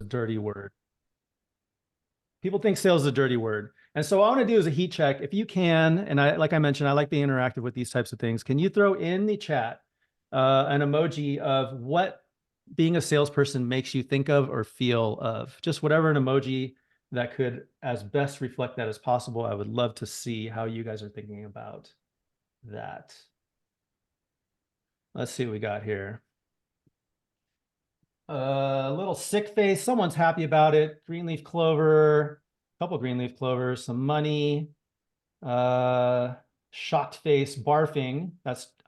a dirty word. People think sales is a dirty word. And so what I want to do is a heat check. If you can, and like I mentioned, I like being interactive with these types of things. Can you throw in the chat an emoji of what being a salesperson makes you think of or feel of? Just whatever an emoji that could as best reflect that as possible. I would love to see how you guys are thinking about that. Let's see what we got here. A little sick face. Someone's happy about it. Green leaf clover, a couple green leaf clovers, some money, shocked face, barfing.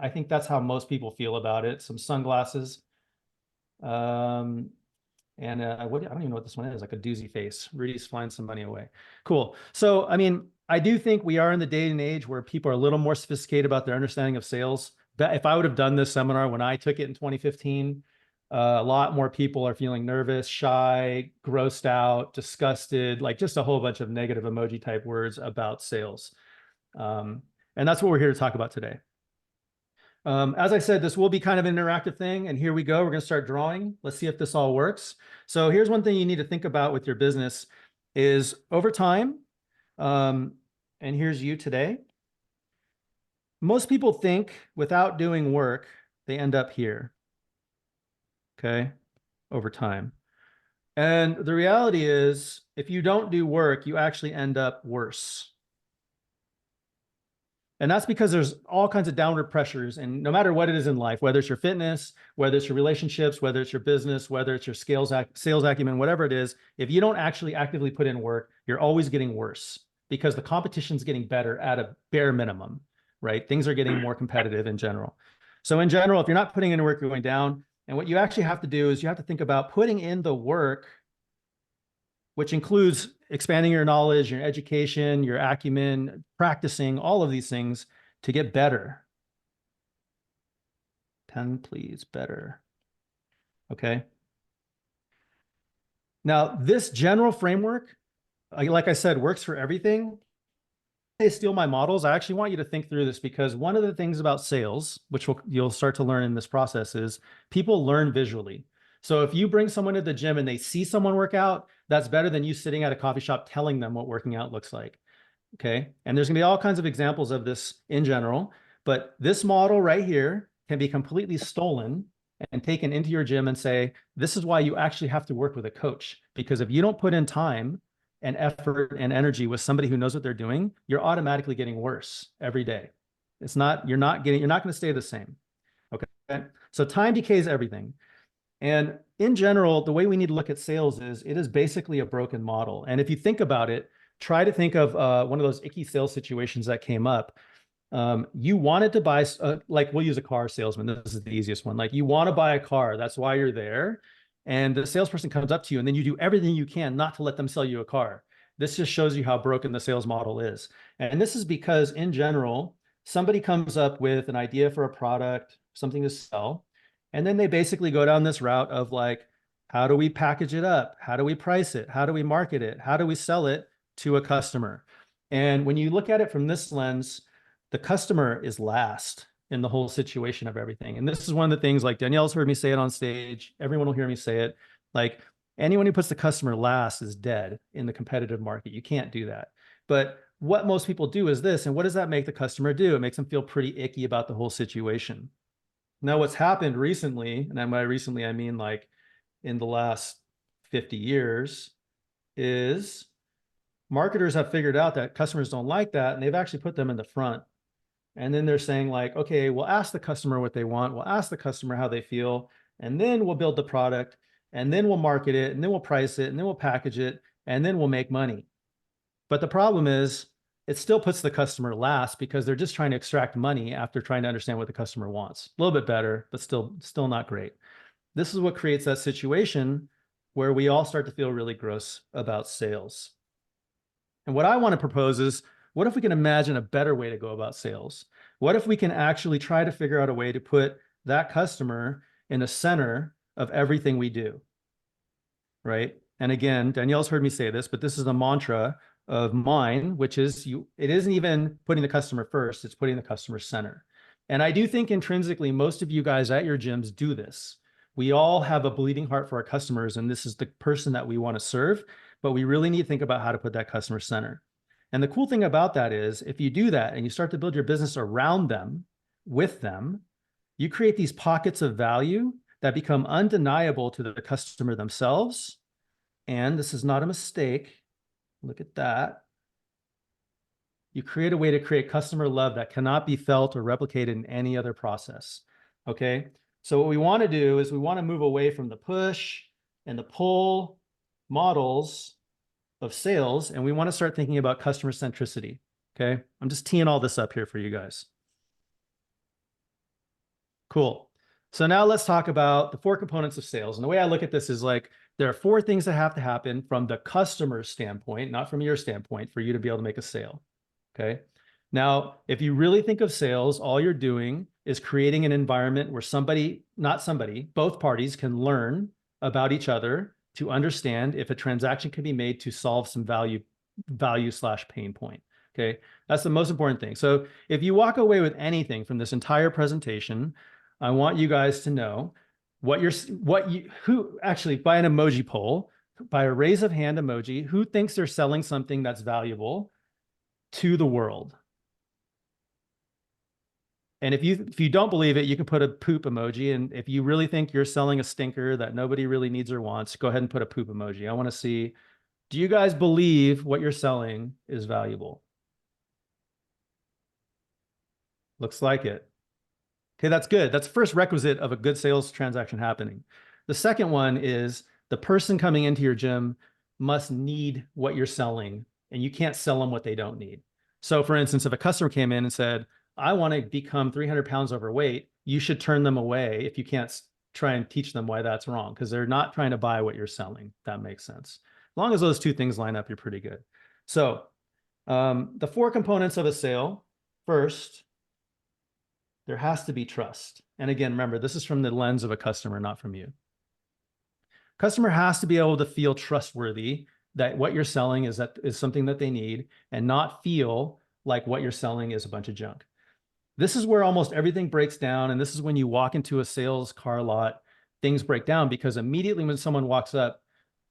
I think that's how most people feel about it. Some sunglasses. And I don't even know what this one is, like a doozy face. Rudy's flying some money away. Cool. So, I mean, I do think we are in the day and age where people are a little more sophisticated about their understanding of sales. If I would have done this seminar when I took it in 2015, a lot more people are feeling nervous, shy, grossed out, disgusted, like just a whole bunch of negative emoji type words about sales. And that's what we're here to talk about today. As I said, this will be kind of an interactive thing. And here we go. We're going to start drawing. Let's see if this all works. So here's one thing you need to think about with your business is over time, and here's you today. Most people think without doing work, they end up here. Okay, over time. And the reality is, if you don't do work, you actually end up worse. And that's because there's all kinds of downward pressures, and no matter what it is in life, whether it's your fitness, whether it's your relationships, whether it's your business, whether it's your sales acumen, whatever it is, if you don't actually actively put in work, you're always getting worse because the competition's getting better at a bare minimum, right? Things are getting more competitive in general. So in general, if you're not putting in work, you're going down. And what you actually have to do is you have to think about putting in the work, which includes expanding your knowledge, your education, your acumen, practicing, all of these things to get better. 10, please, better. Okay. Now, this general framework, like I said, works for everything. They steal my models. I actually want you to think through this because one of the things about sales, which you'll start to learn in this process, is people learn visually. So if you bring someone to the gym and they see someone work out, that's better than you sitting at a coffee shop telling them what working out looks like. Okay. And there's going to be all kinds of examples of this in general, but this model right here can be completely stolen and taken into your gym and say, this is why you actually have to work with a coach. Because if you don't put in time and effort and energy with somebody who knows what they're doing, you're automatically getting worse every day. You're not going to stay the same. Okay. So time decays everything. And in general, the way we need to look at sales is it is basically a broken model. And if you think about it, try to think of one of those icky sales situations that came up. You wanted to buy, like we'll use a car salesman. This is the easiest one. Like you want to buy a car. That's why you're there. And the salesperson comes up to you and then you do everything you can not to let them sell you a car. This just shows you how broken the sales model is. And this is because in general, somebody comes up with an idea for a product, something to sell. And then they basically go down this route of like, how do we package it up? How do we price it? How do we market it? How do we sell it to a customer? And when you look at it from this lens, the customer is last in the whole situation of everything. And this is one of the things, like Danielle's heard me say it on stage. Everyone will hear me say it. Like anyone who puts the customer last is dead in the competitive market. You can't do that. But what most people do is this. And what does that make the customer do? It makes them feel pretty icky about the whole situation. Now, what's happened recently, and by recently, I mean like in the last 50 years, is marketers have figured out that customers don't like that, and they've actually put them in the front. And then they're saying like, okay, we'll ask the customer what they want. We'll ask the customer how they feel, and then we'll build the product, and then we'll market it, and then we'll price it, and then we'll package it, and then we'll make money. But the problem is, it still puts the customer last because they're just trying to extract money after trying to understand what the customer wants. A little bit better, but still not great. This is what creates that situation where we all start to feel really gross about sales. And what I want to propose is, what if we can imagine a better way to go about sales? What if we can actually try to figure out a way to put that customer in the center of everything we do, right? And again, Danielle's heard me say this, but this is the mantra of mine, which is it isn't even putting the customer first, it's putting the customer center. And I do think intrinsically, most of you guys at your gyms do this. We all have a bleeding heart for our customers, and this is the person that we want to serve, but we really need to think about how to put that customer center. And the cool thing about that is if you do that and you start to build your business around them, with them, you create these pockets of value that become undeniable to the customer themselves. And this is not a mistake. Look at that. You create a way to create customer love that cannot be felt or replicated in any other process. Okay. So what we want to do is we want to move away from the push and the pull models of sales, and we want to start thinking about customer centricity. Okay. I'm just teeing all this up here for you guys. Cool. So now let's talk about the 4 components of sales. And the way I look at this is like, there are 4 things that have to happen from the customer's standpoint, not from your standpoint, for you to be able to make a sale. Okay. Now, if you really think of sales, all you're doing is creating an environment where both parties can learn about each other to understand if a transaction can be made to solve some value/pain point. Okay. That's the most important thing. So if you walk away with anything from this entire presentation, I want you guys to know who actually, by an emoji poll, by a raise of hand emoji, who thinks they're selling something that's valuable to the world. And if you don't believe it, you can put a poop emoji. And if you really think you're selling a stinker that nobody really needs or wants, go ahead and put a poop emoji. I want to see, do you guys believe what you're selling is valuable? Looks like it. Okay, that's good. That's the first requisite of a good sales transaction happening. The second one is the person coming into your gym must need what you're selling, and you can't sell them what they don't need. So for instance, if a customer came in and said, I want to become 300 pounds overweight, you should turn them away if you can't try and teach them why that's wrong, because they're not trying to buy what you're selling. That makes sense. As long as those 2 things line up, you're pretty good. So the 4 components of a sale. First, there has to be trust. And again, remember, this is from the lens of a customer, not from you. Customer has to be able to feel trustworthy that what you're selling is something that they need, and not feel like what you're selling is a bunch of junk. This is where almost everything breaks down. And this is when you walk into a sales car lot, things break down, because immediately when someone walks up,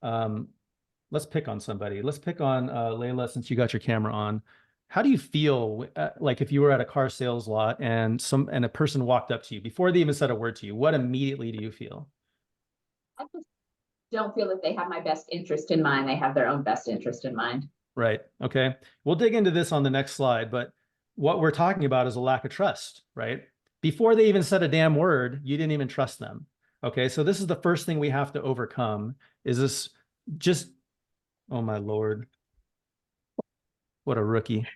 let's pick on somebody. Let's pick on Layla, since you got your camera on. How do you feel like if you were at a car sales lot and a person walked up to you before they even said a word to you? What immediately do you feel? I just don't feel that they have my best interest in mind. They have their own best interest in mind. Right. Okay. We'll dig into this on the next slide, but what we're talking about is a lack of trust, right? Before they even said a damn word, you didn't even trust them. Okay. So this is the first thing we have to overcome, is this just, oh my Lord. What a rookie.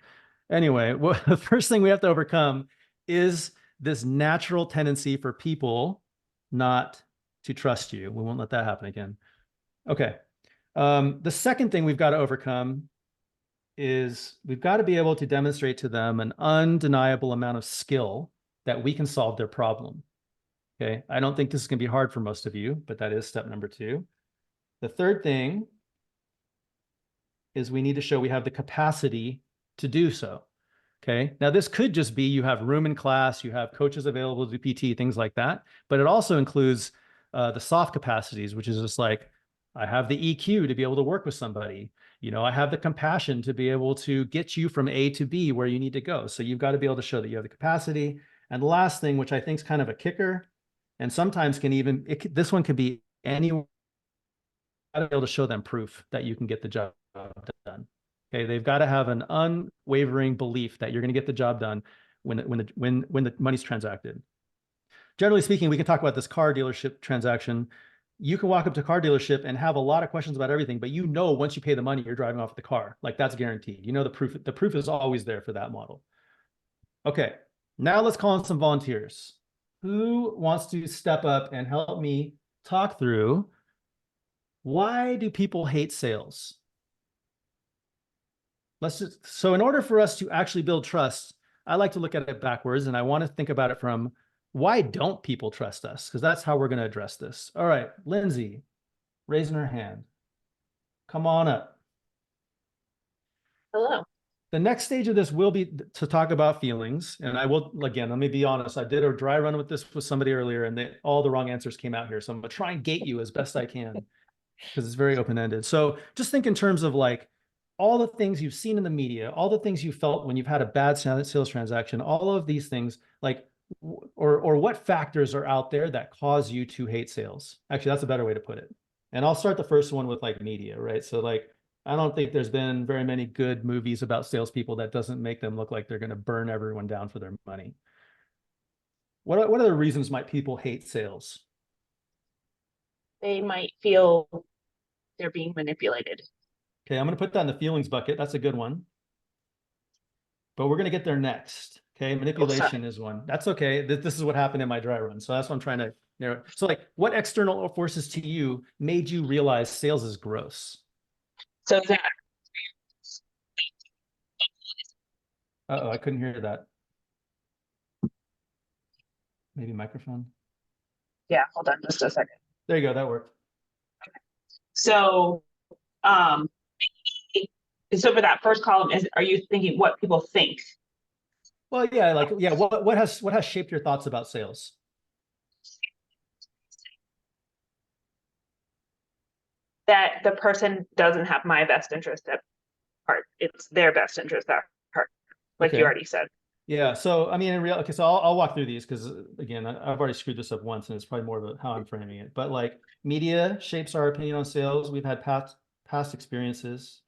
Anyway, the first thing we have to overcome is this natural tendency for people not to trust you. We won't let that happen again. Okay. The second thing we've got to overcome is we've got to be able to demonstrate to them an undeniable amount of skill that we can solve their problem. Okay. I don't think this is going to be hard for most of you, but that is step number 2. The third thing is we need to show we have the capacity to do so. Okay. Now this could just be, you have room in class, you have coaches available to do PT, things like that. But it also includes the soft capacities, which is just like, I have the EQ to be able to work with somebody. You know, I have the compassion to be able to get you from A to B where you need to go. So you've got to be able to show that you have the capacity. And the last thing, which I think is kind of a kicker, and sometimes can even, this one could be anyone, got to be able to show them proof that you can get the job done. Okay, they've got to have an unwavering belief that you're going to get the job done when the money's transacted. Generally speaking, we can talk about this car dealership transaction. You can walk up to a car dealership and have a lot of questions about everything, but you know once you pay the money, you're driving off with the car. Like, that's guaranteed. You know the proof is always there for that model. Okay, now let's call in some volunteers. Who wants to step up and help me talk through, why do people hate sales? So in order for us to actually build trust, I like to look at it backwards, and I want to think about it from, why don't people trust us? Because that's how we're going to address this. All right, Lindsay, raising her hand. Come on up. Hello. The next stage of this will be to talk about feelings. And I will, again, let me be honest. I did a dry run with this with somebody earlier and all the wrong answers came out here. So I'm going to try and gate you as best I can because it's very open-ended. So just think in terms of like all the things you've seen in the media, all the things you felt when you've had a bad sales transaction, all of these things, like, or what factors are out there that cause you to hate sales? Actually, that's a better way to put it. And I'll start the first one with like media, right? So like, I don't think there's been very many good movies about salespeople that doesn't make them look like they're going to burn everyone down for their money. What are the reasons might people hate sales? They might feel they're being manipulated. Okay, I'm going to put that in the feelings bucket. That's a good one. But we're going to get there next. Okay, manipulation is one. That's okay. This is what happened in my dry run. So that's what I'm trying to narrow. So like, what external forces to you made you realize sales is gross? So that. Uh-oh, I couldn't hear that. Maybe microphone. Yeah, hold on just a second. There you go. That worked. So, so for that first column, are you thinking what people think? Well, yeah, like, yeah, what has shaped your thoughts about sales? That the person doesn't have my best interest at heart. It's their best interest at heart, like you already said. Yeah. So, I mean, in real, okay, so I'll walk through these because again, I've already screwed this up once and it's probably more about how I'm framing it. But like media shapes our opinion on sales. We've had past experiences,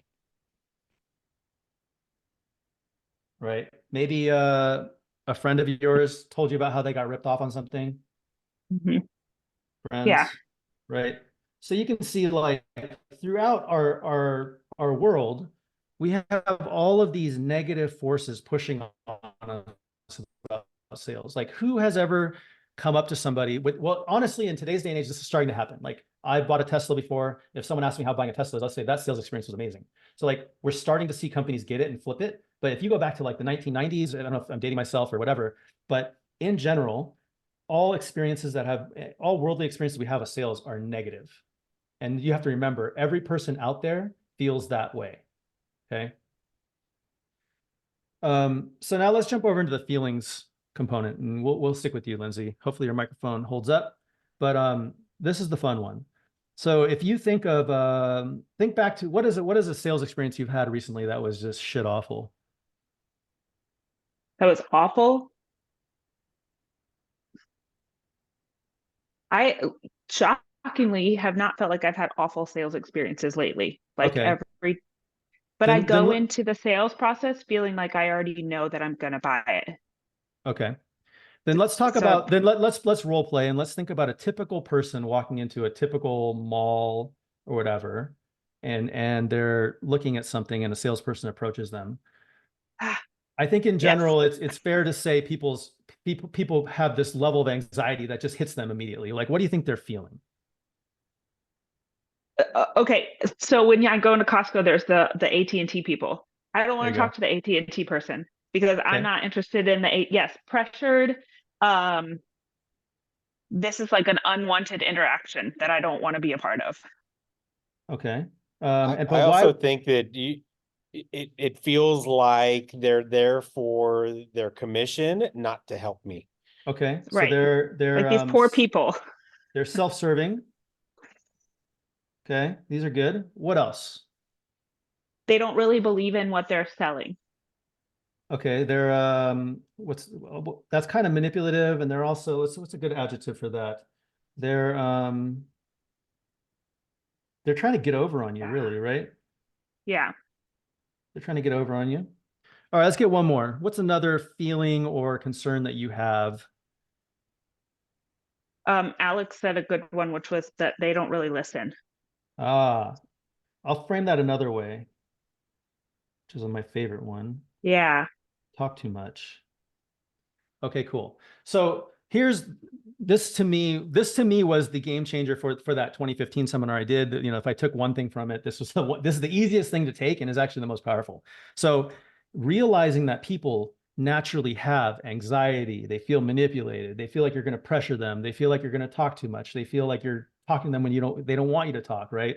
right? Maybe a friend of yours told you about how they got ripped off on something. Mm-hmm. Friends, yeah, right? So you can see like throughout our world, we have all of these negative forces pushing on us about sales. Like who has ever come up to somebody with, well, honestly, in today's day and age, this is starting to happen. Like I bought a Tesla before. If someone asked me how buying a Tesla is, I'll say that sales experience was amazing. So like we're starting to see companies get it and flip it. But if you go back to like the 1990s, I don't know if I'm dating myself or whatever, but in general, all experiences that have, all worldly experiences we have of sales are negative. And you have to remember, every person out there feels that way. Okay. So now let's jump over into the feelings component, and we'll stick with you, Lindsay. Hopefully your microphone holds up, but this is the fun one. So if you think of think back to what is a sales experience you've had recently that was just shit awful? that was awful. I shockingly have not felt like I've had awful sales experiences lately. Like Okay. but I go into the sales process feeling like I already know that I'm gonna buy it. Okay. Then let's talk about, then let's role play and let's think about a typical person walking into a typical mall or whatever, and they're looking at something and a salesperson approaches them. I think in general, it's fair to say people have this level of anxiety that just hits them immediately. Like, what do you think they're feeling? Okay, so when I go into Costco, there's the AT&T people. I don't want to talk to the AT&T person because I'm not interested in pressured. This is like an unwanted interaction that I don't want to be a part of. Okay. I also think that it feels like they're there for their commission, not to help me. Okay. So right. they're like these poor people. They're self-serving. Okay. These are good. What else? They don't really believe in what they're selling. Okay. They're that's kind of manipulative, and they're also, what's a good adjective for that? They're trying to get over on you, really, right? Yeah. They're trying to get over on you. All right, let's get one more. What's another feeling or concern that you have? Alex said a good one, which was that they don't really listen. I'll frame that another way, which is my favorite one. Yeah. Talk too much. Okay, cool. So here's this to me was the game changer for that 2015 seminar I did. You know, if I took one thing from it, this is the easiest thing to take and is actually the most powerful. So realizing that people naturally have anxiety, they feel manipulated, they feel like you're going to pressure them, they feel like you're going to talk too much, they feel like you're talking to them when they don't want you to talk, right?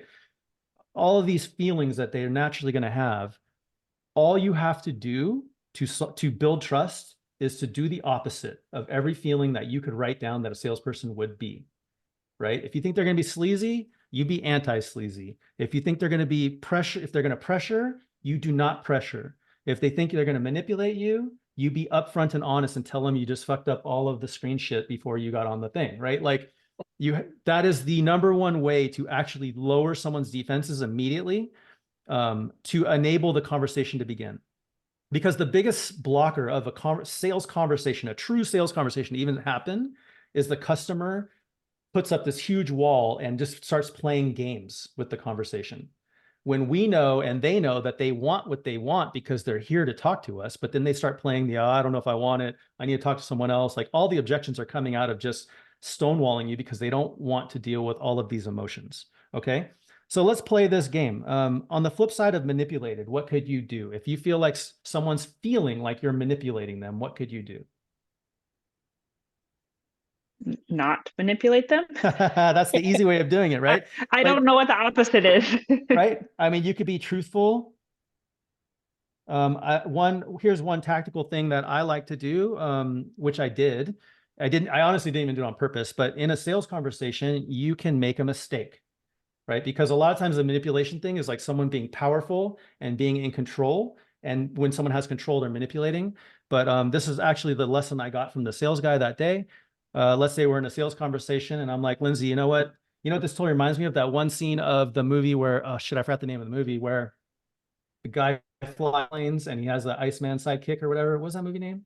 All of these feelings that they're naturally going to have, all you have to do to build trust is to do the opposite of every feeling that you could write down that a salesperson would be, right? If you think they're going to be sleazy, you be anti-sleazy. If you think they're going to be pressure, if they're going to pressure, you do not pressure. If they think they're going to manipulate you, you be upfront and honest and tell them you just fucked up all of the screen shit before you got on the thing, right? Like that is the number one way to actually lower someone's defenses immediately, to enable the conversation to begin. Because the biggest blocker of a sales conversation, a true sales conversation to even happen, is the customer puts up this huge wall and just starts playing games with the conversation. When we know and they know that they want what they want because they're here to talk to us, but then they start playing the, I don't know if I want it, I need to talk to someone else. Like all the objections are coming out of just stonewalling you because they don't want to deal with all of these emotions. Okay. So let's play this game. On the flip side of manipulated, what could you do? If you feel like someone's feeling like you're manipulating them, what could you do? Not manipulate them. That's the easy way of doing it, right? I don't know what the opposite is. Right? I mean, you could be truthful. Here's one tactical thing that I like to do, which I did. I honestly didn't even do it on purpose, but in a sales conversation, you can make a mistake. Right? Because a lot of times the manipulation thing is like someone being powerful and being in control. And when someone has control, they're manipulating. But this is actually the lesson I got from the sales guy that day. Let's say we're in a sales conversation and I'm like, Lindsay, you know what? This totally reminds me of that one scene of the movie where, oh shit, I forgot the name of the movie, where the guy flies planes and he has the Iceman sidekick or whatever. What was that movie name?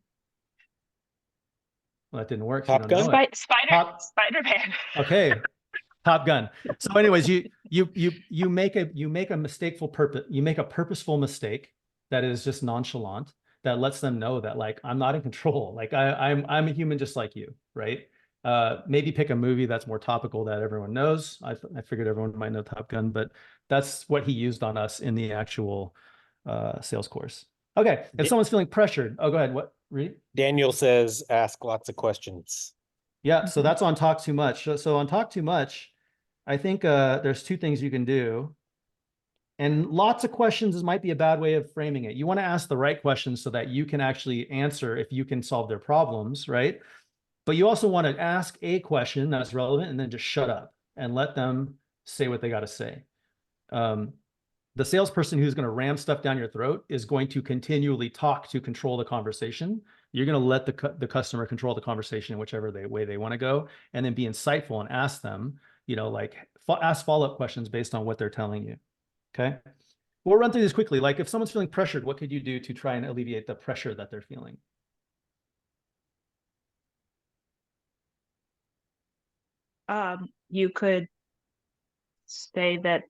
Well, that didn't work. So Top Gun? Spider-Man. Okay. Top Gun. So anyways, you make a purposeful mistake that is just nonchalant, that lets them know that like I'm not in control. Like I'm a human just like you, right? Maybe pick a movie that's more topical that everyone knows. I figured everyone might know Top Gun, but that's what he used on us in the actual sales course. Okay, if someone's feeling pressured, oh, go ahead. What? Read. Daniel says, ask lots of questions. Yeah, so that's on talk too much. So on talk too much, I think there's two things you can do. And lots of questions might be a bad way of framing it. You want to ask the right questions so that you can actually answer if you can solve their problems, right? But you also want to ask a question that's relevant and then just shut up and let them say what they got to say. The salesperson who's going to ram stuff down your throat is going to continually talk to control the conversation. You're going to let the customer control the conversation in whichever way they want to go, and then be insightful and ask them, ask follow-up questions based on what they're telling you. Okay. We'll run through this quickly. Like if someone's feeling pressured, what could you do to try and alleviate the pressure that they're feeling? You could say that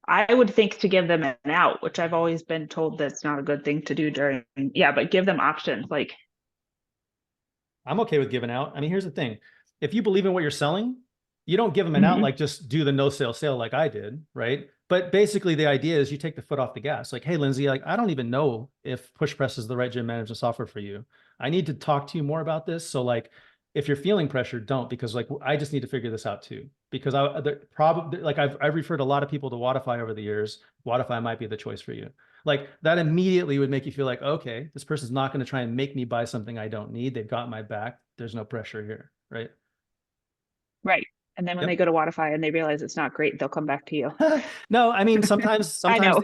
I would think to give them an out, which I've always been told that's not a good thing to do but give them options. Like, I'm okay with giving out. I mean, here's the thing. If you believe in what you're selling, you don't give them an out, like just do the no sale like I did, right? But basically the idea is you take the foot off the gas. Like, hey, Lindsay, like, I don't even know if PushPress is the right gym management software for you. I need to talk to you more about this. So like, if you're feeling pressured, don't, because like, I just need to figure this out too. Because I've referred a lot of people to Wodify over the years. Wodify might be the choice for you. Like that immediately would make you feel like, okay, this person's not going to try and make me buy something I don't need. They've got my back. There's no pressure here, right? Right. And then when they go to Wodify and they realize it's not great, they'll come back to you. No, I mean, sometimes I know.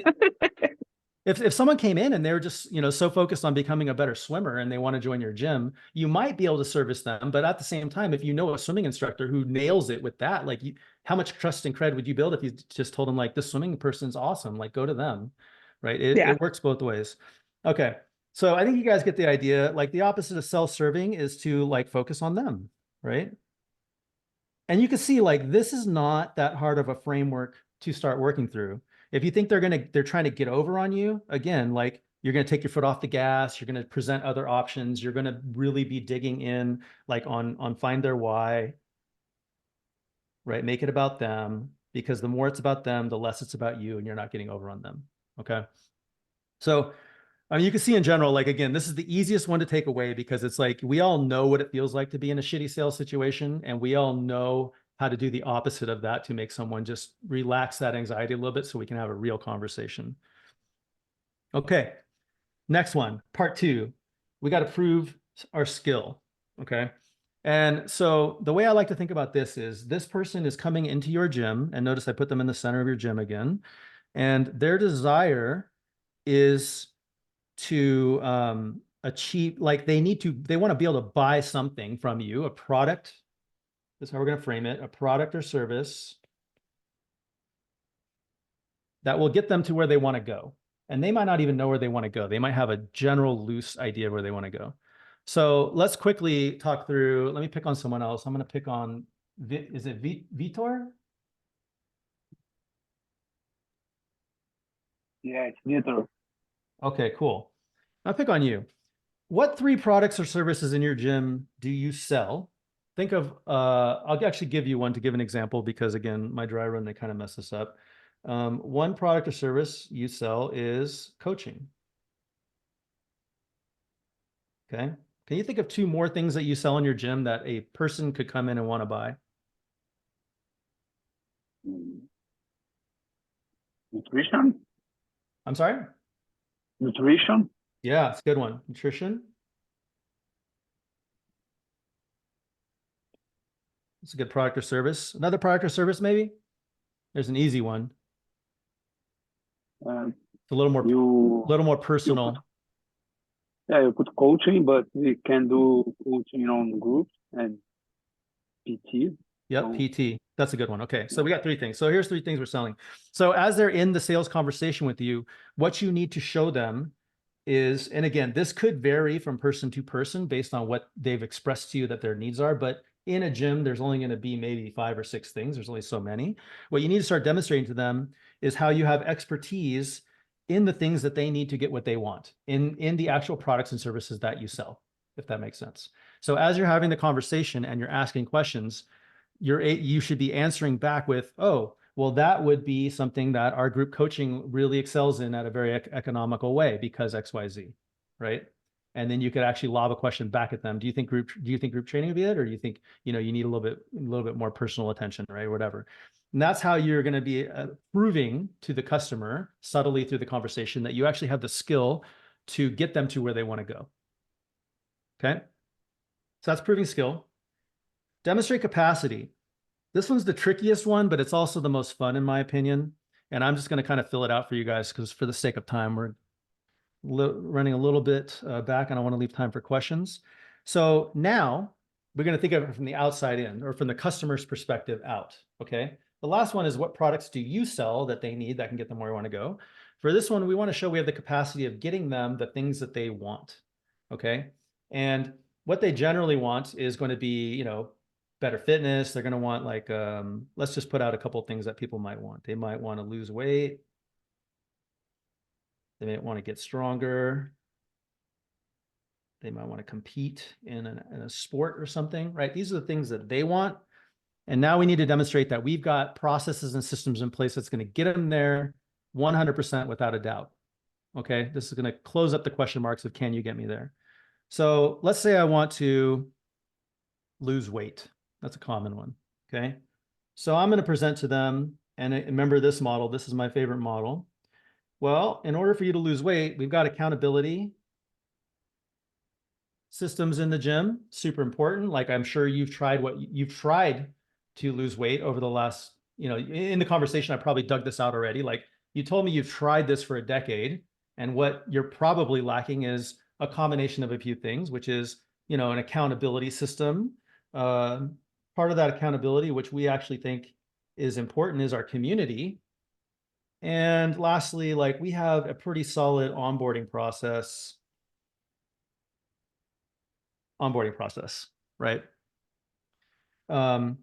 if someone came in and they're just, so focused on becoming a better swimmer and they want to join your gym, you might be able to service them. But at the same time, if you know a swimming instructor who nails it with that, like how much trust and cred would you build if you just told them like, this swimming person's awesome, like go to them, right? It works both ways. Okay. So I think you guys get the idea. Like the opposite of self-serving is to like focus on them, right? And you can see like, this is not that hard of a framework to start working through. If you think they're trying to get over on you, again, like you're going to take your foot off the gas, you're going to present other options, you're going to really be digging in like on find their why, right? Make it about them, because the more it's about them, the less it's about you and you're not getting over on them. Okay. So, I mean, you can see in general, like, again, this is the easiest one to take away because it's like, we all know what it feels like to be in a shitty sales situation. And we all know how to do the opposite of that to make someone just relax that anxiety a little bit so we can have a real conversation. Okay. Next one, part 2. We got to prove our skill. Okay. And so the way I like to think about this is this person is coming into your gym, and notice I put them in the center of your gym again. And their desire is to achieve, like they want to be able to buy something from you, a product. That's how we're going to frame it, a product or service that will get them to where they want to go. And they might not even know where they want to go. They might have a general loose idea of where they want to go. So let's quickly talk through, let me pick on someone else. I'm going to pick on, is it Vitor? Yeah, it's Vitor. Okay, cool. I'll pick on you. What 3 products or services in your gym do you sell? Think of, I'll actually give you one to give an example because again, my dry run, they kind of mess this up. One product or service you sell is coaching. Okay. Can you think of 2 more things that you sell in your gym that a person could come in and want to buy? Nutrition? I'm sorry? Nutrition? Yeah, it's a good one. Nutrition. It's a good product or service. Another product or service, maybe? There's an easy one. It's a little more personal. You put coaching, but we can do coaching on groups and PT. Yep, So, PT. That's a good one. Okay, so we got 3 things. So here's 3 things we're selling. So as they're in the sales conversation with you, what you need to show them is, and again, this could vary from person to person based on what they've expressed to you that their needs are, but in a gym, there's only going to be maybe 5 or 6 things. There's only so many. What you need to start demonstrating to them is how you have expertise in the things that they need to get what they want in the actual products and services that you sell, if that makes sense. So as you're having the conversation and you're asking questions, you should be answering back with, oh, well, that would be something that our group coaching really excels in at a very economical way because XYZ, right? And then you could actually lob a question back at them. Do you think group training would be it, or do you think you need a little bit more personal attention, right? Whatever. And that's how you're going to be proving to the customer subtly through the conversation that you actually have the skill to get them to where they want to go. Okay. So that's proving skill. Demonstrate capacity. This one's the trickiest one, but it's also the most fun in my opinion. And I'm just going to kind of fill it out for you guys because for the sake of time, we're running a little bit back and I want to leave time for questions. So now we're going to think of it from the outside in, or from the customer's perspective out. Okay. The last one is, what products do you sell that they need that can get them where we want to go? For this one, we want to show we have the capacity of getting them the things that they want. Okay. And what they generally want is going to be, better fitness. They're going to want like, let's just put out a couple of things that people might want. They might want to lose weight. They might want to get stronger. They might want to compete in a sport or something, right? These are the things that they want. And now we need to demonstrate that we've got processes and systems in place that's going to get them there 100% without a doubt. Okay, this is going to close up the question marks of, can you get me there? So let's say I want to lose weight. That's a common one. Okay, so I'm going to present to them, and remember this model. This is my favorite model. Well, in order for you to lose weight, we've got accountability systems in the gym, super important. Like I'm sure you've tried to lose weight over the last, in the conversation, I probably dug this out already. Like you told me you've tried this for a decade, and what you're probably lacking is a combination of a few things, which is, an accountability system. Part of that accountability, which we actually think is important, is our community. And lastly, like we have a pretty solid onboarding process, right? And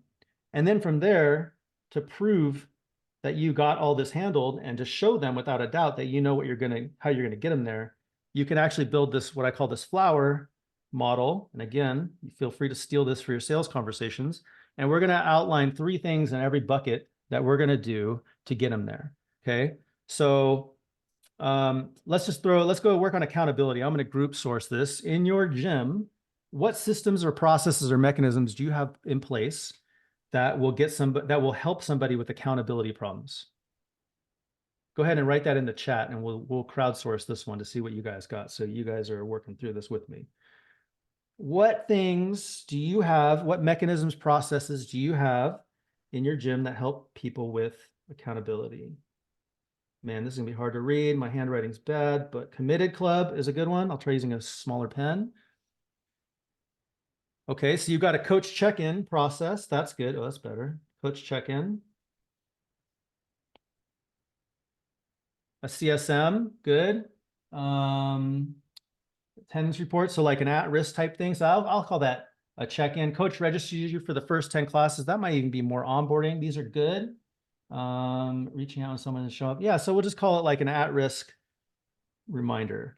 then from there, to prove that you got all this handled and to show them without a doubt that you know how you're going to get them there, you can actually build this, what I call this flower model. And again, you feel free to steal this for your sales conversations. And we're going to outline 3 things in every bucket that we're going to do to get them there. Okay. So let's go work on accountability. I'm going to group source this in your gym. What systems or processes or mechanisms do you have in place that will help somebody with accountability problems? Go ahead and write that in the chat, and we'll crowdsource this one to see what you guys got. So you guys are working through this with me. What things do you have? What mechanisms, processes do you have in your gym that help people with accountability? Man, this is gonna be hard to read. My handwriting's bad, but Committed Club is a good one. I'll try using a smaller pen. Okay, so you've got a coach check-in process. That's good. Oh, that's better. Coach check-in. A CSM, good. Attendance report, so like an at-risk type thing. So I'll call that a check-in. Coach registers you for the first 10 classes. That might even be more onboarding. These are good. Reaching out to someone to show up. Yeah, so we'll just call it like an at-risk reminder.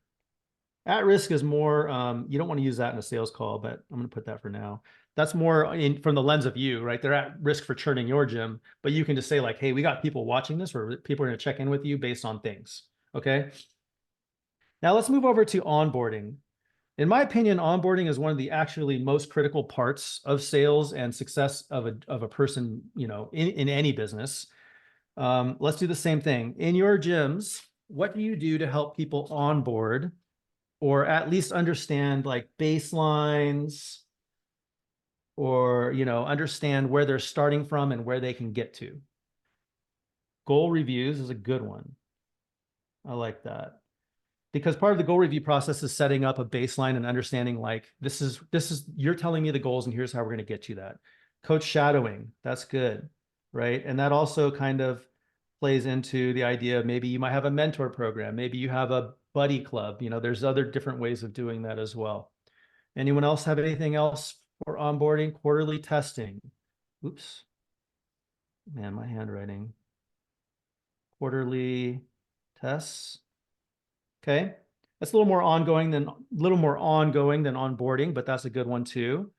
At-risk is more, you don't want to use that in a sales call, but I'm going to put that for now. That's more from the lens of you, right? They're at risk for churning your gym, but you can just say like, hey, we got people watching this, or people are going to check in with you based on things, okay? Now let's move over to onboarding. In my opinion, onboarding is one of the actually most critical parts of sales and success of a person, you know, in any business. Let's do the same thing. In your gyms, what do you do to help people onboard or at least understand like baselines, or, you know, understand where they're starting from and where they can get to? Goal reviews is a good one. I like that. Because part of the goal review process is setting up a baseline and understanding like, this is, you're telling me the goals and here's how we're going to get you that. Coach shadowing, that's good, right? And that also kind of plays into the idea of maybe you might have a mentor program, maybe you have a buddy club, you know, there's other different ways of doing that as well. Anyone else have anything else for onboarding? Quarterly testing. Oops. Man, my handwriting. Quarterly tests. Okay. That's a little more ongoing than onboarding, but that's a good one too.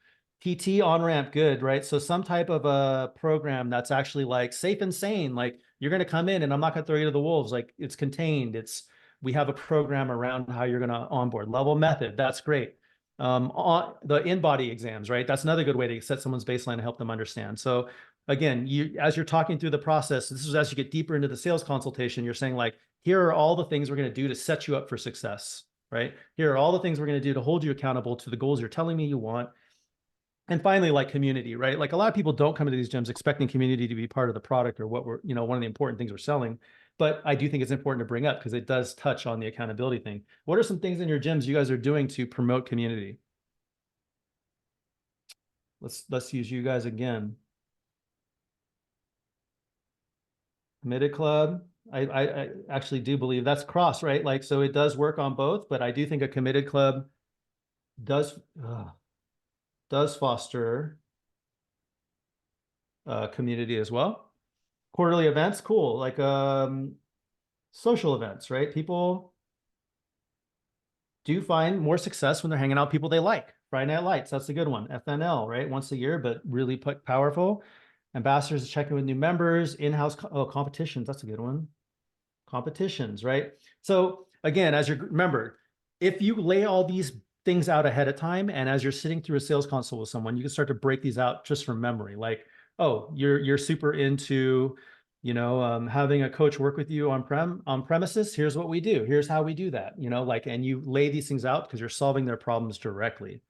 PT on-ramp, good, right? So some type of a program that's actually like safe and sane, like you're going to come in and I'm not going to throw you to the wolves. Like it's contained. We have a program around how you're going to onboard. Level method, that's great. On the in-body exams, right? That's another good way to set someone's baseline and help them understand. So again, as you're talking through the process, this is as you get deeper into the sales consultation, you're saying like, here are all the things we're going to do to set you up for success, right? Here are all the things we're going to do to hold you accountable to the goals you're telling me you want. And finally, like community, right? Like a lot of people don't come into these gyms expecting community to be part of the product or what we're, you know, one of the important things we're selling. But I do think it's important to bring up because it does touch on the accountability thing. What are some things in your gyms you guys are doing to promote community? Let's use you guys again. Committed Club. I actually do believe that's cross, right? Like, so it does work on both, but I do think a Committed Club does foster community as well. Quarterly events, cool. Like social events, right? People do find more success when they're hanging out with people they like. Friday Night Lights, that's a good one. FNL, right? Once a year, but really powerful. Ambassadors to check in with new members, in-house competitions, that's a good one. Competitions, right? So again, remember, if you lay all these things out ahead of time, and as you're sitting through a sales consult with someone, you can start to break these out just from memory. Like, oh, you're super into, you know, having a coach work with you on premises. Here's what we do. Here's how we do that. You know, like, and you lay these things out because you're solving their problems directly.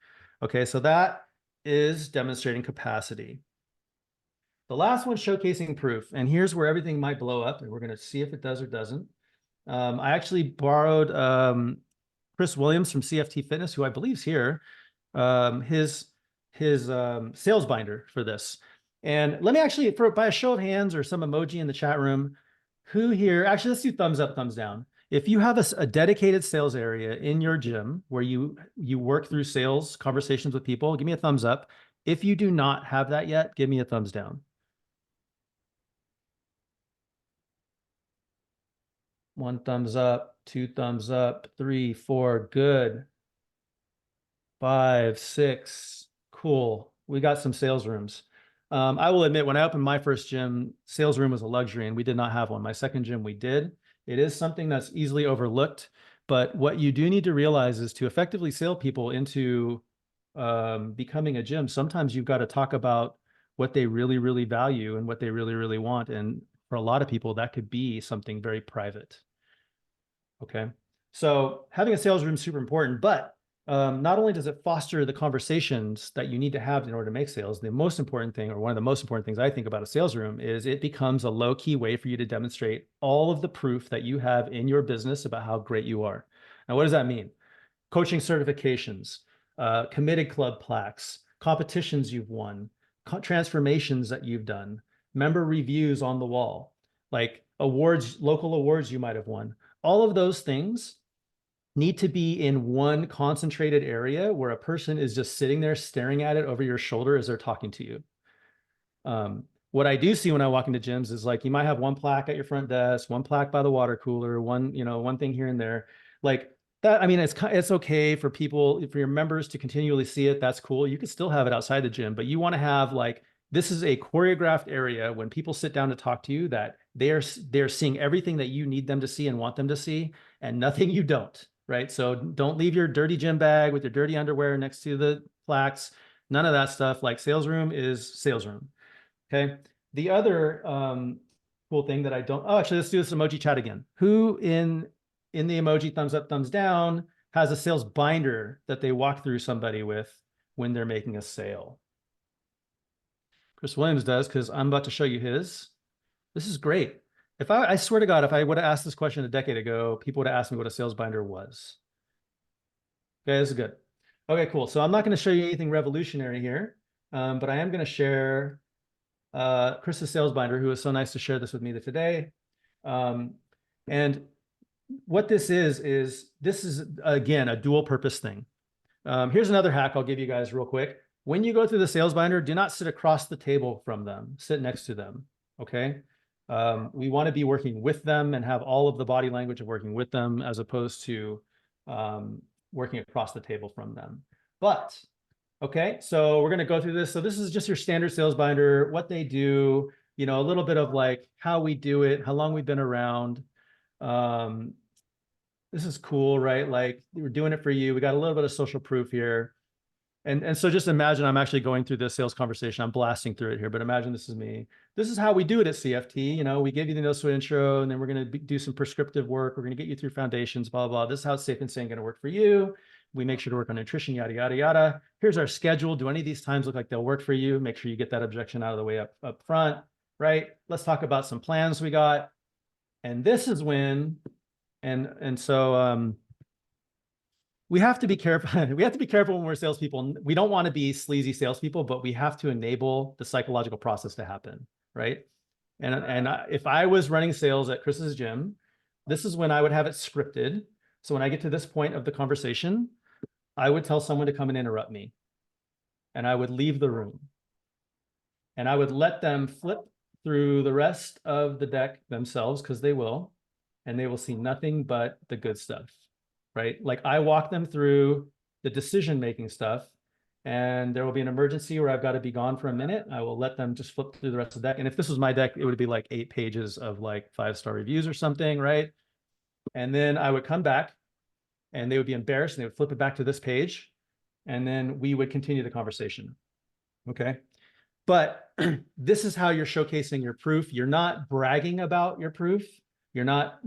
Okay, so that is demonstrating capacity. The last one, showcasing proof. And here's where everything might blow up, and we're going to see if it does or doesn't. I actually borrowed Chris Williams from CFT Fitness, who I believe is here, his sales binder for this. And let me actually, by a show of hands or some emoji in the chat room, who here, actually, let's do thumbs up, thumbs down. If you have a dedicated sales area in your gym where you work through sales conversations with people, give me a thumbs up. If you do not have that yet, give me a thumbs down. One thumbs up, two thumbs up, 3, 4, good. 5, 6, cool. We got some sales rooms. I will admit, when I opened my first gym, sales room was a luxury and we did not have one. My second gym, we did. It is something that's easily overlooked, but what you do need to realize is to effectively sell people into becoming a gym, sometimes you've got to talk about what they really, really value and what they really, really want. And for a lot of people, that could be something very private. Okay. So having a sales room is super important, but not only does it foster the conversations that you need to have in order to make sales, the most important thing, or one of the most important things I think about a sales room, is it becomes a low-key way for you to demonstrate all of the proof that you have in your business about how great you are. Now, what does that mean? Coaching certifications, committed club plaques, competitions you've won, transformations that you've done, member reviews on the wall, like awards, local awards you might have won. All of those things need to be in one concentrated area where a person is just sitting there staring at it over your shoulder as they're talking to you. What I do see when I walk into gyms is like, you might have one plaque at your front desk, one plaque by the water cooler, one thing here and there. Like that, I mean, it's okay for people, for your members to continually see it. That's cool. You can still have it outside the gym, but you want to have like, this is a choreographed area when people sit down to talk to you, that they're seeing everything that you need them to see and want them to see, and nothing you don't. Right? So don't leave your dirty gym bag with your dirty underwear next to the plaques. None of that stuff. Like, sales room is sales room. Okay. The other cool thing that I don't, oh, actually, let's do this emoji chat again. Who in the emoji thumbs up, thumbs down has a sales binder that they walk through somebody with when they're making a sale? Chris Williams does, because I'm about to show you his. This is great. If I swear to God, if I would have asked this question a decade ago, people would have asked me what a sales binder was. Okay, this is good. Okay, cool. So I'm not going to show you anything revolutionary here, but I am going to share Chris's sales binder, who was so nice to share this with me today. And what this is again, a dual purpose thing. Here's another hack I'll give you guys real quick. When you go through the sales binder, do not sit across the table from them. Sit next to them, okay? We want to be working with them and have all of the body language of working with them, as opposed to working across the table from them. But, okay, so we're going to go through this. So this is just your standard sales binder, what they do, a little bit of like how we do it, how long we've been around. This is cool, right? Like, we're doing it for you. We got a little bit of social proof here. And so just imagine I'm actually going through this sales conversation. I'm blasting through it here, but imagine this is me. This is how we do it at CFT. We give you the no sweat intro, and then we're going to do some prescriptive work. We're going to get you through foundations, blah, blah, blah. This is how Safe and Sane going to work for you. We make sure to work on nutrition, yada, yada, yada. Here's our schedule. Do any of these times look like they'll work for you? Make sure you get that objection out of the way up front, right? Let's talk about some plans we got. And this is when, and so, we have to be careful. We have to be careful when we're salespeople. We don't want to be sleazy salespeople, but we have to enable the psychological process to happen, right? And if I was running sales at Chris's gym, this is when I would have it scripted. So when I get to this point of the conversation, I would tell someone to come and interrupt me, and I would leave the room, and I would let them flip through the rest of the deck themselves, because they will, and they will see nothing but the good stuff. Right? Like, I walk them through the decision-making stuff, and there will be an emergency where I've got to be gone for a minute. I will let them just flip through the rest of the deck. And if this was my deck, it would be like 8 pages of like 5-star reviews or something, right? And then I would come back, and they would be embarrassed, and they would flip it back to this page, and then we would continue the conversation. Okay. But this is how you're showcasing your proof. You're not bragging about your proof. You're not,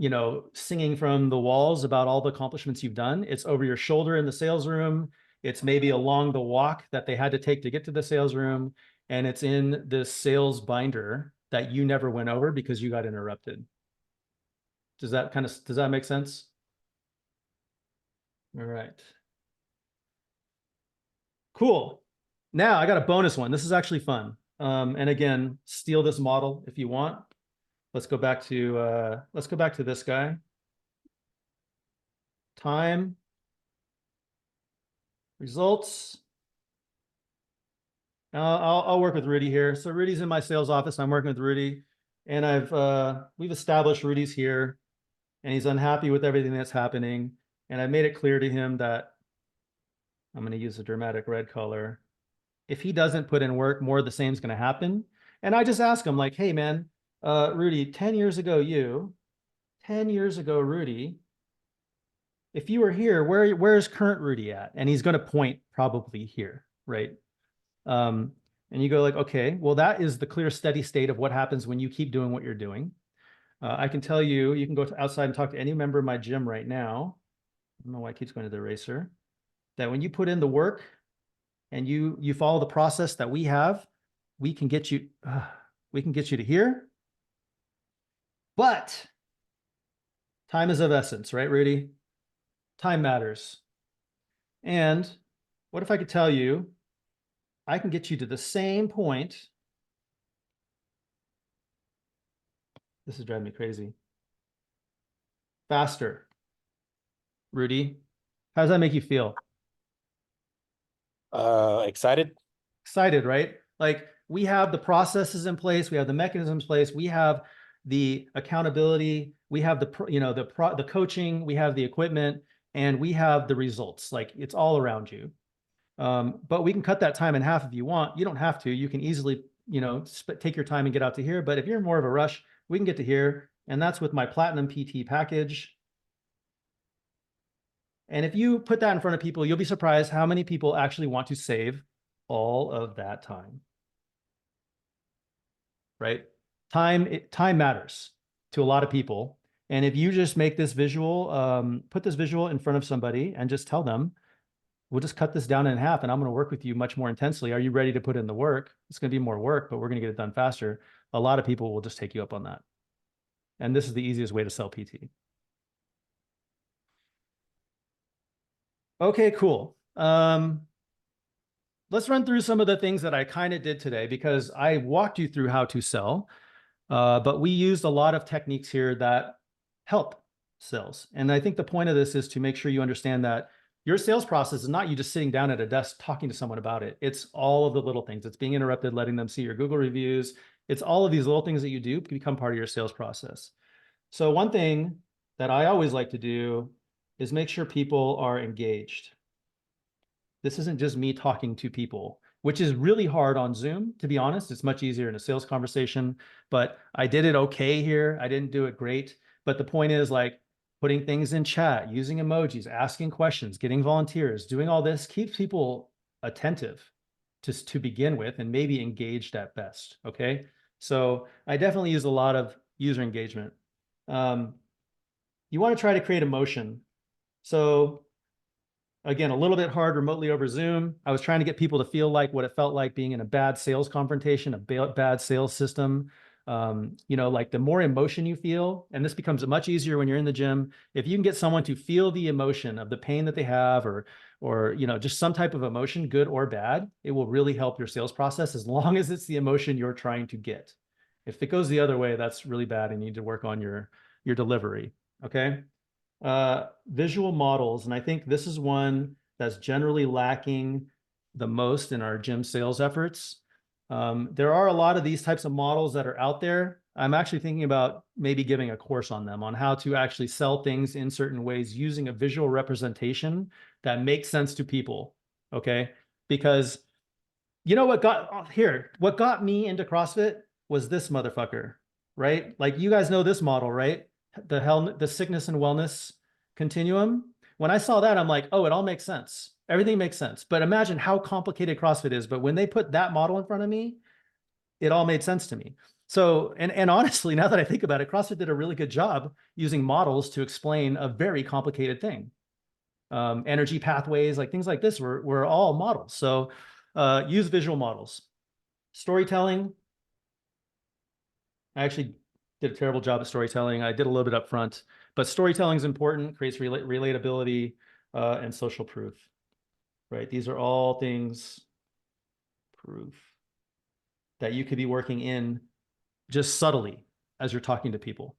singing from the walls about all the accomplishments you've done. It's over your shoulder in the sales room. It's maybe along the walk that they had to take to get to the sales room. And it's in this sales binder that you never went over because you got interrupted. Does that make sense? All right. Cool. Now I got a bonus one. This is actually fun. And again, steal this model if you want. Let's go back to this guy. Time. Results. I'll work with Rudy here. So Rudy's in my sales office. I'm working with Rudy, and we've established Rudy's here, and he's unhappy with everything that's happening. And I've made it clear to him that I'm going to use a dramatic red color. If he doesn't put in work, more of the same is going to happen. And I just ask him, like, hey, man, Rudy, 10 years ago, Rudy, if you were here, where's current Rudy at? And he's going to point probably here, right? And you go like, okay, well, that is the clear, steady state of what happens when you keep doing what you're doing. I can tell you, you can go outside and talk to any member of my gym right now. I don't know why it keeps going to the eraser. That when you put in the work and you follow the process that we have, we can get you to here. But time is of essence, right, Rudy? Time matters. And what if I could tell you, I can get you to the same point. This is driving me crazy. Faster. Rudy, how does that make you feel? Excited. Excited, right? Like we have the processes in place, we have the mechanisms in place, we have the accountability, we have the coaching, we have the equipment, and we have the results. Like it's all around you. But we can cut that time in half if you want. You don't have to. You can easily, take your time and get out to here. But if you're more of a rush, we can get to here. And that's with my Platinum PT package. And if you put that in front of people, you'll be surprised how many people actually want to save all of that time. Right? Time matters to a lot of people. And if you just make this visual, put this visual in front of somebody and just tell them, we'll just cut this down in half and I'm going to work with you much more intensely. Are you ready to put in the work? It's going to be more work, but we're going to get it done faster. A lot of people will just take you up on that. And this is the easiest way to sell PT. Okay, cool. Let's run through some of the things that I kind of did today because I walked you through how to sell, but we used a lot of techniques here that help sales. And I think the point of this is to make sure you understand that your sales process is not you just sitting down at a desk talking to someone about it. It's all of the little things. It's being interrupted, letting them see your Google reviews. It's all of these little things that you do become part of your sales process. So one thing that I always like to do is make sure people are engaged. This isn't just me talking to people, which is really hard on Zoom, to be honest. It's much easier in a sales conversation, but I did it okay here. I didn't do it great. But the point is like putting things in chat, using emojis, asking questions, getting volunteers, doing all this keeps people attentive to begin with and maybe engaged at best, okay? So I definitely use a lot of user engagement. You want to try to create emotion. So again, a little bit hard remotely over Zoom. I was trying to get people to feel like what it felt like being in a bad sales confrontation, a bad sales system. Like the more emotion you feel, and this becomes much easier when you're in the gym, if you can get someone to feel the emotion of the pain that they have or just some type of emotion, good or bad, it will really help your sales process as long as it's the emotion you're trying to get. If it goes the other way, that's really bad and you need to work on your delivery, okay? Visual models, and I think this is one that's generally lacking the most in our gym sales efforts. There are a lot of these types of models that are out there. I'm actually thinking about maybe giving a course on them, on how to actually sell things in certain ways using a visual representation that makes sense to people, okay? Because you know what got me into CrossFit was this motherfucker, right? Like you guys know this model, right? The sickness and wellness continuum. When I saw that, I'm like, oh, it all makes sense. Everything makes sense. But imagine how complicated CrossFit is. But when they put that model in front of me, it all made sense to me. So, and honestly, now that I think about it, CrossFit did a really good job using models to explain a very complicated thing. Energy pathways, like things like this were all models. So use visual models. Storytelling. I actually did a terrible job at storytelling. I did a little bit up front, but storytelling is important, creates relatability and social proof, right? These are all things, proof, that you could be working in just subtly as you're talking to people.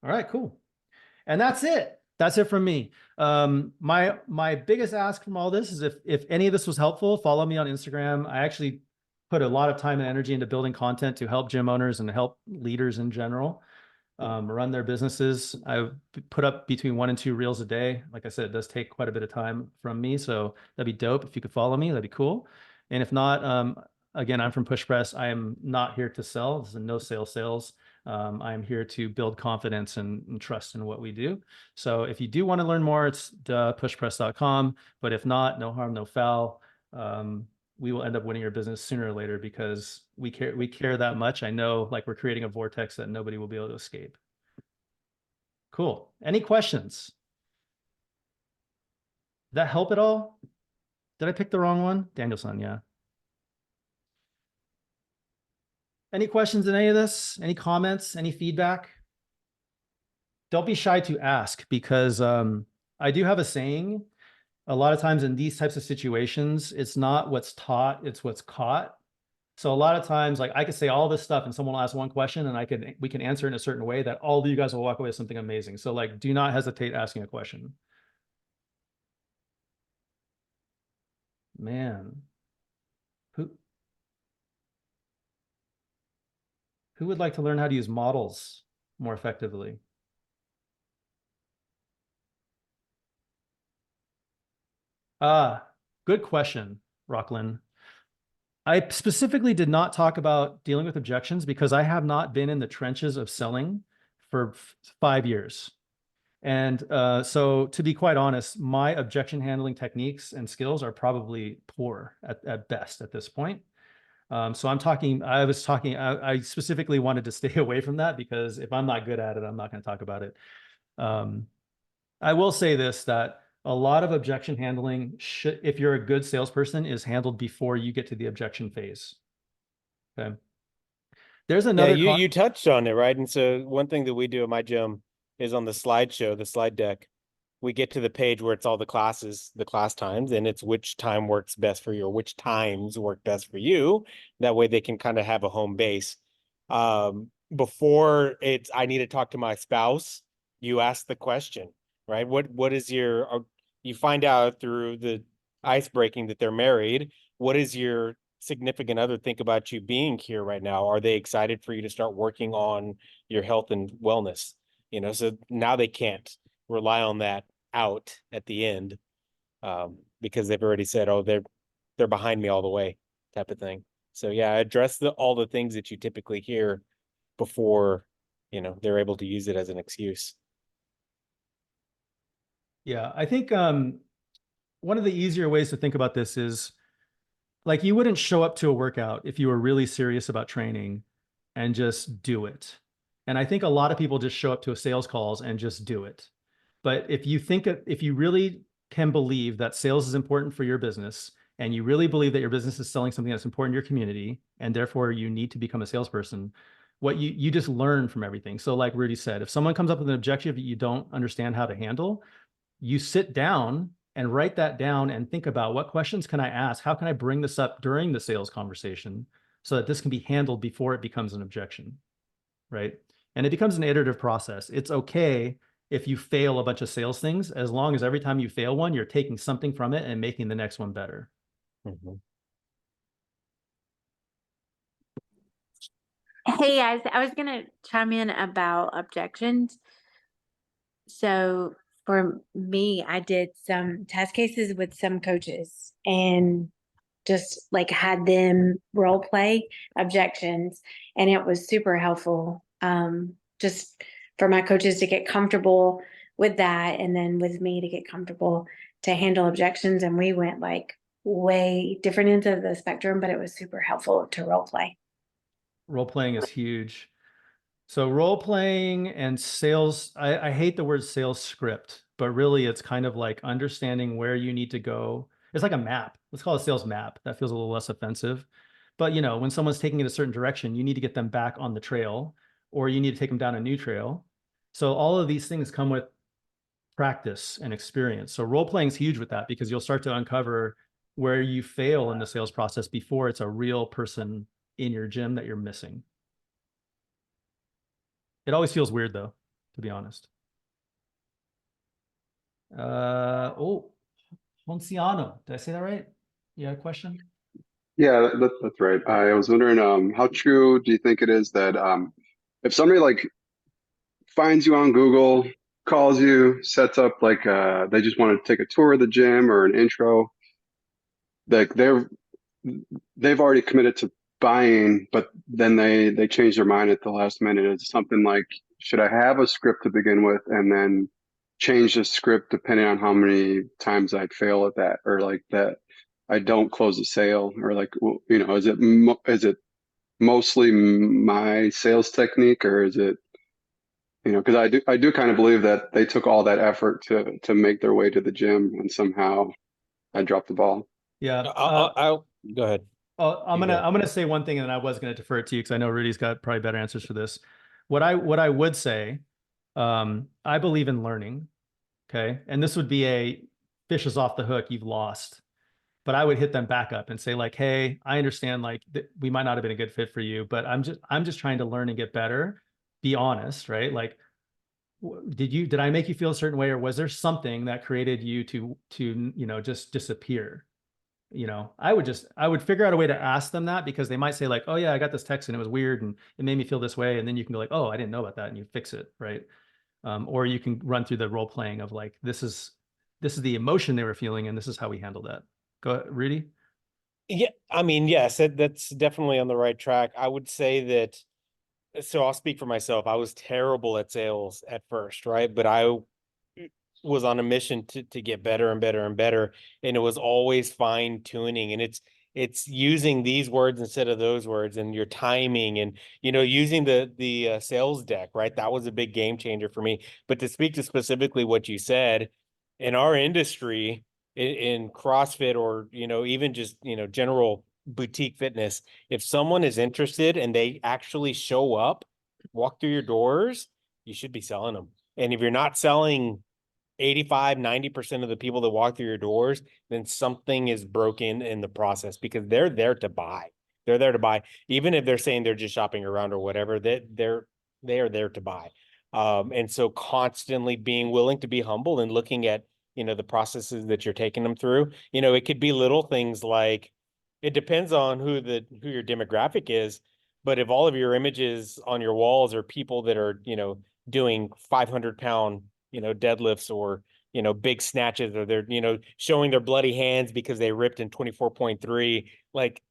All right, cool. And that's it. That's it from me. My biggest ask from all this is if any of this was helpful, follow me on Instagram. I actually put a lot of time and energy into building content to help gym owners and help leaders in general run their businesses. I put up between 1 and 2 reels a day. Like I said, it does take quite a bit of time from me. So that'd be dope. If you could follow me, that'd be cool. And if not, again, I'm from Push Press. I am not here to sell. This is a no sales. I'm here to build confidence and trust in what we do. So if you do want to learn more, it's pushpress.com. But if not, no harm, no foul. we will end up winning your business sooner or later because we care that much. I know, like, we're creating a vortex that nobody will be able to escape. Cool. Any questions? Did that help at all? Did I pick the wrong one? Danielson, yeah. Any questions in any of this? Any comments? Any feedback? Don't be shy to ask, because I do have a saying. A lot of times in these types of situations, it's not what's taught, it's what's caught. So a lot of times, like, I could say all this stuff and someone will ask one question and we can answer in a certain way that all of you guys will walk away with something amazing. So, like, do not hesitate asking a question. Man, who would like to learn how to use models more effectively? Good question, Rocklin. I specifically did not talk about dealing with objections because I have not been in the trenches of selling for 5 years. And so, to be quite honest, my objection handling techniques and skills are probably poor at best at this point. So I specifically wanted to stay away from that because if I'm not good at it, I'm not going to talk about it. I will say this, that a lot of objection handling, if you're a good salesperson, is handled before you get to the objection phase. Okay. There's another. Yeah, you touched on it, right? And so one thing that we do at my gym is on the slideshow, the slide deck, we get to the page where it's all the classes, the class times, and it's which time works best for you, or which times work best for you. That way they can kind of have a home base. Before I need to talk to my spouse, you ask the question, right? What is you find out through the ice breaking that they're married. What is your significant other think about you being here right now? Are they excited for you to start working on your health and wellness? So now they can't rely on that out at the end, because they've already said, oh, they're behind me all the way, type of thing. So yeah, address all the things that you typically hear before they're able to use it as an excuse. Yeah, I think one of the easier ways to think about this is, like, you wouldn't show up to a workout if you were really serious about training and just do it. And I think a lot of people just show up to a sales calls and just do it. But if you really can believe that sales is important for your business, and you really believe that your business is selling something that's important to your community, and therefore you need to become a salesperson, what you just learn from everything. So, like Rudy said, if someone comes up with an objection that you don't understand how to handle, you sit down and write that down and think about, what questions can I ask? How can I bring this up during the sales conversation so that this can be handled before it becomes an objection, right? And it becomes an iterative process. It's okay if you fail a bunch of sales things, as long as every time you fail one, you're taking something from it and making the next one better. Mm-hmm. Hey guys, I was gonna chime in about objections. So for me, I did some test cases with some coaches and just like had them role play objections, and it was super helpful. Just for my coaches to get comfortable with that, and then with me to get comfortable to handle objections. And we went like way different ends of the spectrum, but it was super helpful to role play. Role playing is huge. So role playing and sales, I hate the word sales script, but really it's kind of like understanding where you need to go. It's like a map. Let's call it a sales map. That feels a little less offensive. But when someone's taking it a certain direction, you need to get them back on the trail, or you need to take them down a new trail. So all of these things come with practice and experience. So role playing is huge with that, because you'll start to uncover where you fail in the sales process before it's a real person in your gym that you're missing. It always feels weird, though, to be honest. Ponciano, did I say that right? You had a question? Yeah, that's right. I was wondering, how true do you think it is that if somebody like finds you on Google, calls you, sets up like they just want to take a tour of the gym or an intro, like they've already committed to buying, but then they change their mind at the last minute. It's something like, should I have a script to begin with and then change the script depending on how many times I fail at that, or like that I don't close a sale, or like, you know, is it mostly my sales technique, or is it, you know, because I do kind of believe that they took all that effort to make their way to the gym, and somehow I dropped the ball. Yeah. I'll go ahead. I'm gonna say one thing, and then I was gonna defer it to you because I know Rudy's got probably better answers for this. What I would say, I believe in learning. Okay, and this would be a fish is off the hook, you've lost. But I would hit them back up and say like, hey, I understand like we might not have been a good fit for you, but I'm just trying to learn and get better. Be honest, right? Like, did I make you feel a certain way, or was there something that created you to you know, just disappear? You know, I would figure out a way to ask them that, because they might say like, oh yeah, I got this text and it was weird and it made me feel this way. And then you can go like, oh, I didn't know about that. And you fix it. Right. Or you can run through the role playing of like, this is the emotion they were feeling, and this is how we handle that. Go ahead, Rudy. Yeah, I mean, yes, that's definitely on the right track. I would say that, so I'll speak for myself. I was terrible at sales at first, right? But I was on a mission to get better and better and better. And it was always fine tuning. And it's using these words instead of those words, and your timing, and, you know, using the sales deck, right? That was a big game changer for me. But to speak to specifically what you said, in our industry, in CrossFit, or, you know, even just, you know, general boutique fitness, if someone is interested and they actually show up, walk through your doors, you should be selling them. And if you're not selling 85-90% of the people that walk through your doors, then something is broken in the process, because they're there to buy. They're there to buy, even if they're saying they're just shopping around or whatever. They are there to buy. And so constantly being willing to be humble and looking at, you know, the processes that you're taking them through. You know, it could be little things like, it depends on who your demographic is, but if all of your images on your walls are people that are, you know, doing 500-pound, you know, deadlifts, or, you know, big snatches, or they're, you know, showing their bloody hands because they ripped in 24.3, like,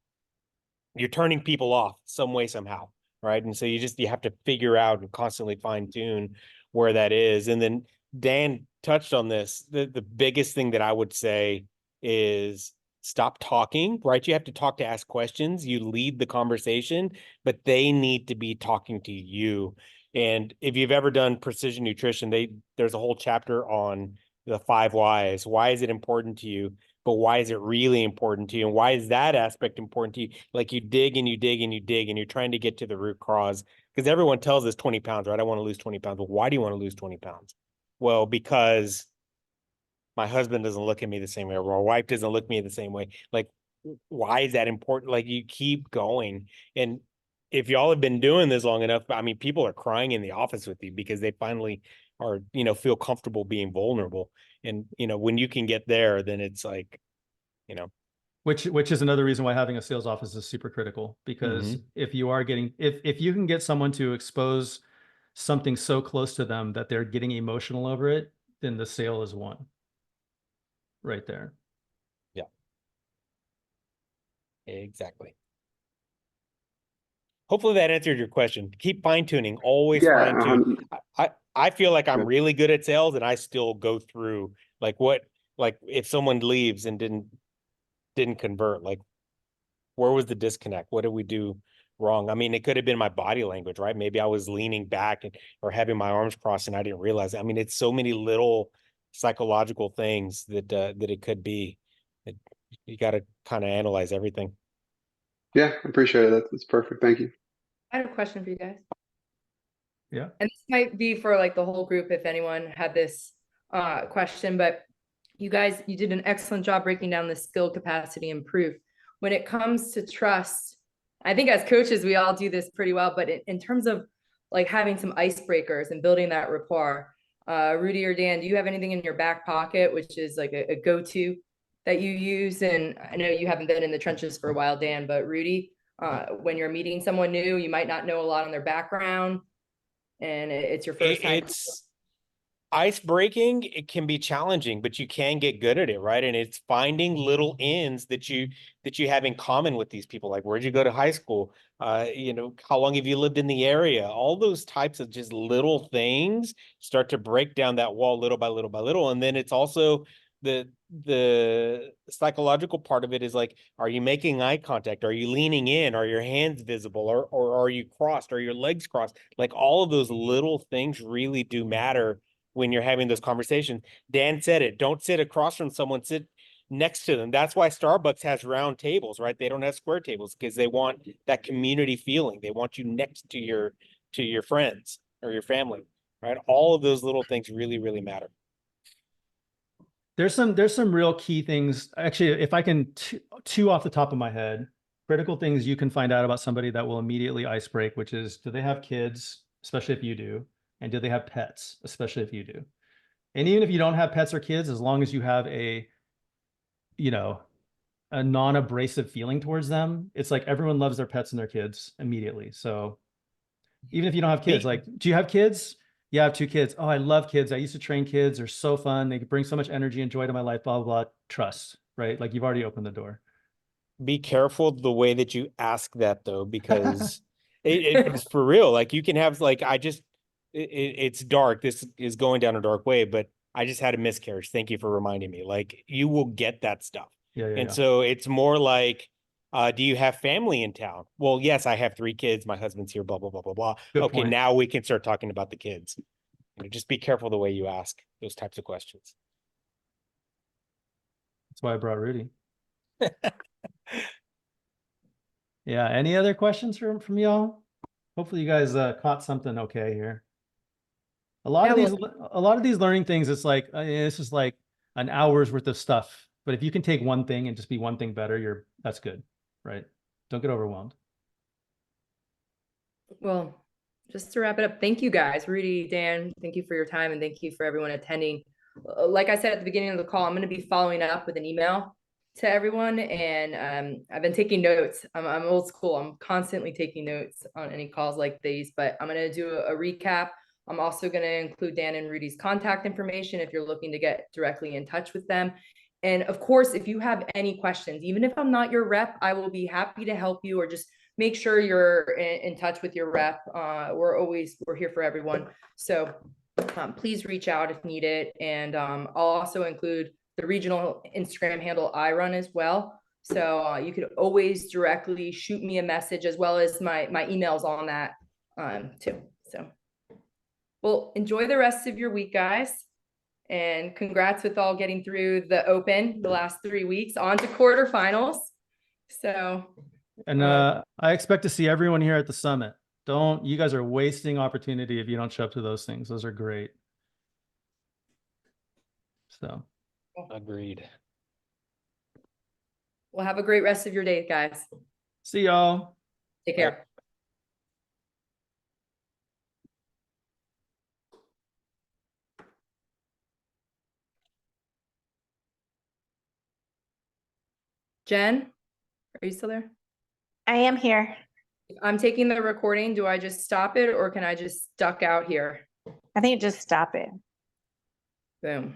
you're turning people off some way, somehow, right? And so you have to figure out and constantly fine tune where that is. And then Dan touched on this. The biggest thing that I would say is stop talking, right? You have to talk to ask questions. You lead the conversation, but they need to be talking to you. And if you've ever done precision nutrition, there's a whole chapter on the 5 whys. Why is it important to you? But why is it really important to you? And why is that aspect important to you? Like, you dig and you dig and you dig, and you're trying to get to the root cause, because everyone tells us 20 pounds, right? I want to lose 20 pounds. Well, why do you want to lose 20 pounds? Well, because my husband doesn't look at me the same way, or my wife doesn't look at me the same way. Like, why is that important? Like, you keep going. And if y'all have been doing this long enough, I mean, people are crying in the office with you because they finally are, you know, feel comfortable being vulnerable. And, you know, when you can get there, then it's like, you know. Which is another reason why having a sales office is super critical, because if you are getting, if you can get someone to expose something so close to them that they're getting emotional over it, then the sale is won right there. Yeah, exactly. Hopefully that answered your question. Keep fine tuning, always Yeah, fine tune. I feel like I'm really good at sales, and I still go through like if someone leaves and didn't convert, like, where was the disconnect? What did we do wrong? I mean, it could have been my body language, right? Maybe I was leaning back or having my arms crossed and I didn't realize it. I mean, it's so many little psychological things that it could be. You got to kind of analyze everything. Yeah, I appreciate it. That's perfect. Thank you. I have a question for you guys. Yeah. And this might be for like the whole group if anyone had this question, but you did an excellent job breaking down the skill, capacity, and proof. When it comes to trust, I think as coaches, we all do this pretty well, but in terms of like having some icebreakers and building that rapport, Rudy or Dan, do you have anything in your back pocket, which is like a go-to that you use? And I know you haven't been in the trenches for a while, Dan, but Rudy, when you're meeting someone new, you might not know a lot on their background, and it's your first time. It's ice breaking. It can be challenging, but you can get good at it, right? And it's finding little ends that you have in common with these people. Like, where'd you go to high school? You know, how long have you lived in the area? All those types of just little things start to break down that wall little by little by little. And then it's also the psychological part of it is like, are you making eye contact? Are you leaning in? Are your hands visible? Or are you crossed? Are your legs crossed? Like all of those little things really do matter when you're having those conversations. Dan said it, don't sit across from someone, sit next to them. That's why Starbucks has round tables, right? They don't have square tables because they want that community feeling. They want you next to your friends or your family, right? All of those little things really, really matter. There's some real key things. Actually, if I can two off the top of my head, critical things you can find out about somebody that will immediately ice break, which is, do they have kids, especially if you do, and do they have pets, especially if you do. And even if you don't have pets or kids, as long as you have a non-abrasive feeling towards them, it's like everyone loves their pets and their kids immediately. So even if you don't have kids, like, do you have kids? Yeah, I have 2 kids. Oh, I love kids. I used to train kids. They're so fun. They bring so much energy and joy to my life, blah, blah, blah. Trust, right? Like you've already opened the door. Be careful the way that you ask that though, because it's for real. Like you can have like, it's dark. This is going down a dark way, but I just had a miscarriage. Thank you for reminding me. Like you will get that stuff. Yeah. So it's more like, do you have family in town? Well, yes, I have 3 kids. My husband's here, blah, blah, blah, blah, blah. Good Okay, point. now we can start talking about the kids. Just be careful the way you ask those types of questions. That's why I brought Rudy. Yeah. Any other questions from y'all? Hopefully you guys caught something okay here. A lot of these learning things, it's like, it's just like an hour's worth of stuff. But if you can take one thing and just be one thing better, that's good, right? Don't get overwhelmed. Well, just to wrap it up, thank you guys, Rudy, Dan, thank you for your time and thank you for everyone attending. Like I said at the beginning of the call, I'm going to be following up with an email to everyone, and I've been taking notes. I'm old school. I'm constantly taking notes on any calls like these, but I'm going to do a recap. I'm also going to include Dan and Rudy's contact information if you're looking to get directly in touch with them. And of course, if you have any questions, even if I'm not your rep, I will be happy to help you, or just make sure you're in touch with your rep. We're here for everyone. So please reach out if needed. And I'll also include the regional Instagram handle I run as well. So you could always directly shoot me a message, as well as my emails on that too. So, well, enjoy the rest of your week, guys. And congrats with all getting through the Open the last 3 weeks, on to quarterfinals. So. And I expect to see everyone here at the summit. You guys are wasting opportunity if you don't show up to those things. Those are great. So. Agreed. Well, have a great rest of your day, guys. See y'all. Take care. Jen, are you still there? I am here. I'm taking the recording. Do I just stop it, or can I just duck out here? I think just stop it. Boom.